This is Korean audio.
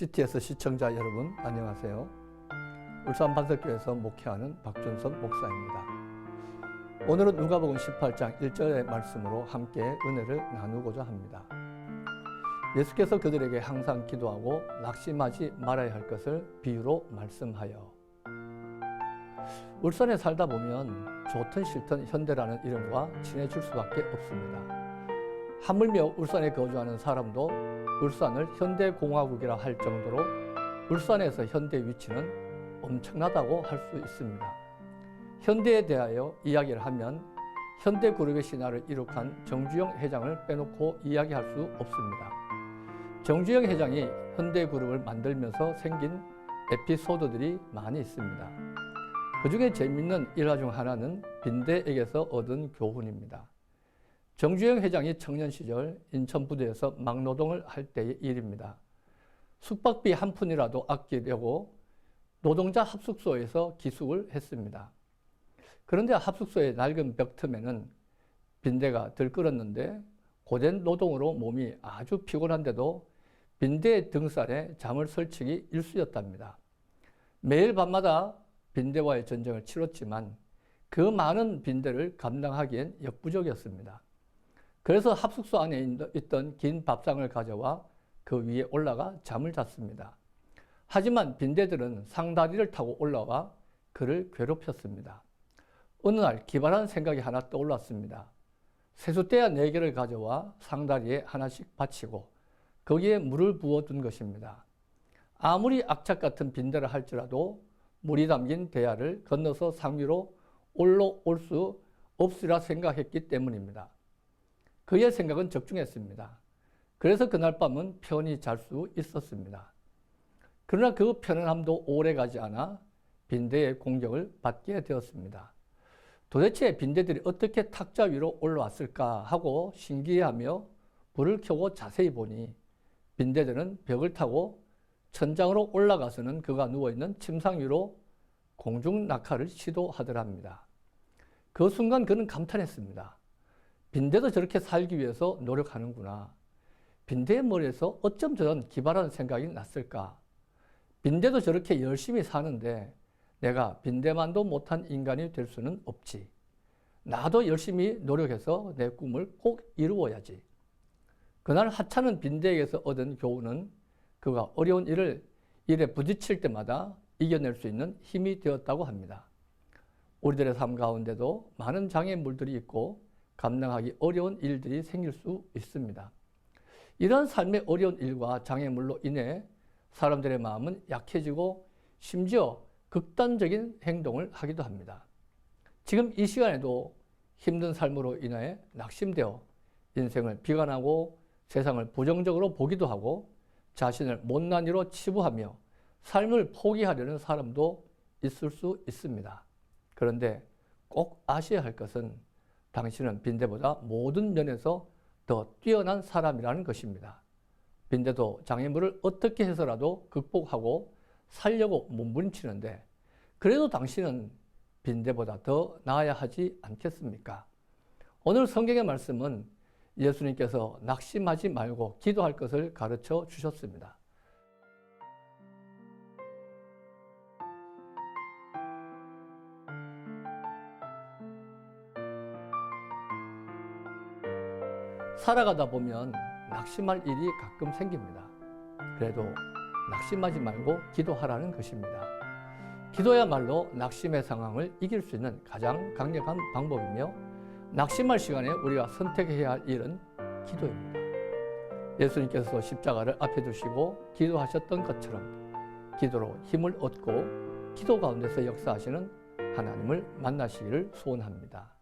CTS 시청자 여러분 안녕하세요. 울산 반석교회에서 목회하는 박준섭 목사입니다. 오늘은 누가복음 18장 1절의 말씀으로 함께 은혜를 나누고자 합니다. 예수께서 그들에게 항상 기도하고 낙심하지 말아야 할 것을 비유로 말씀하여. 울산에 살다 보면 좋든 싫든 현대라는 이름과 친해질 수밖에 없습니다. 하물며 울산에 거주하는 사람도 울산을 현대공화국이라 할 정도로 울산에서 현대 위치는 엄청나다고 할 수 있습니다. 현대에 대하여 이야기를 하면 현대그룹의 신화를 이룩한 정주영 회장을 빼놓고 이야기할 수 없습니다. 정주영 회장이 현대그룹을 만들면서 생긴 에피소드들이 많이 있습니다. 그 중에 재미있는 일화 중 하나는 빈대에게서 얻은 교훈입니다. 정주영 회장이 청년 시절 인천 부두에서 막노동을 할 때의 일입니다. 숙박비 한 푼이라도 아끼려고 노동자 합숙소에서 기숙을 했습니다. 그런데 합숙소의 낡은 벽 틈에는 빈대가 들끓었는데 고된 노동으로 몸이 아주 피곤한데도 빈대의 등살에 잠을 설치기 일쑤였답니다. 매일 밤마다 빈대와의 전쟁을 치렀지만 그 많은 빈대를 감당하기엔 역부족이었습니다. 그래서 합숙소 안에 있던 긴 밥상을 가져와 그 위에 올라가 잠을 잤습니다. 하지만 빈대들은 상다리를 타고 올라와 그를 괴롭혔습니다. 어느 날 기발한 생각이 하나 떠올랐습니다. 세숫대야 4개를 가져와 상다리에 하나씩 받치고 거기에 물을 부어둔 것입니다. 아무리 악착 같은 빈대를 할지라도 물이 담긴 대야를 건너서 상 위로 올라올 수 없으리라 생각했기 때문입니다. 그의 생각은 적중했습니다. 그래서 그날 밤은 편히 잘 수 있었습니다. 그러나 그 편안함도 오래 가지 않아 빈대의 공격을 받게 되었습니다. 도대체 빈대들이 어떻게 탁자 위로 올라왔을까 하고 신기해하며 불을 켜고 자세히 보니 빈대들은 벽을 타고 천장으로 올라가서는 그가 누워있는 침상 위로 공중 낙하를 시도하더랍니다. 그 순간 그는 감탄했습니다. 빈대도 저렇게 살기 위해서 노력하는구나. 빈대의 머리에서 어쩜 저런 기발한 생각이 났을까? 빈대도 저렇게 열심히 사는데 내가 빈대만도 못한 인간이 될 수는 없지. 나도 열심히 노력해서 내 꿈을 꼭 이루어야지. 그날 하찮은 빈대에게서 얻은 교훈은 그가 어려운 일에 부딪힐 때마다 이겨낼 수 있는 힘이 되었다고 합니다. 우리들의 삶 가운데도 많은 장애물들이 있고 감당하기 어려운 일들이 생길 수 있습니다. 이런 삶의 어려운 일과 장애물로 인해 사람들의 마음은 약해지고 심지어 극단적인 행동을 하기도 합니다. 지금 이 시간에도 힘든 삶으로 인해 낙심되어 인생을 비관하고 세상을 부정적으로 보기도 하고 자신을 못난 이로 치부하며 삶을 포기하려는 사람도 있을 수 있습니다. 그런데 꼭 아셔야 할 것은 당신은 빈대보다 모든 면에서 더 뛰어난 사람이라는 것입니다. 빈대도 장애물을 어떻게 해서라도 극복하고 살려고 몸부림치는데 그래도 당신은 빈대보다 더 나아야 하지 않겠습니까? 오늘 성경의 말씀은 예수님께서 낙심하지 말고 기도할 것을 가르쳐 주셨습니다. 살아가다 보면 낙심할 일이 가끔 생깁니다. 그래도 낙심하지 말고 기도하라는 것입니다. 기도야말로 낙심의 상황을 이길 수 있는 가장 강력한 방법이며 낙심할 시간에 우리가 선택해야 할 일은 기도입니다. 예수님께서 십자가를 앞에 두시고 기도하셨던 것처럼 기도로 힘을 얻고 기도 가운데서 역사하시는 하나님을 만나시기를 소원합니다.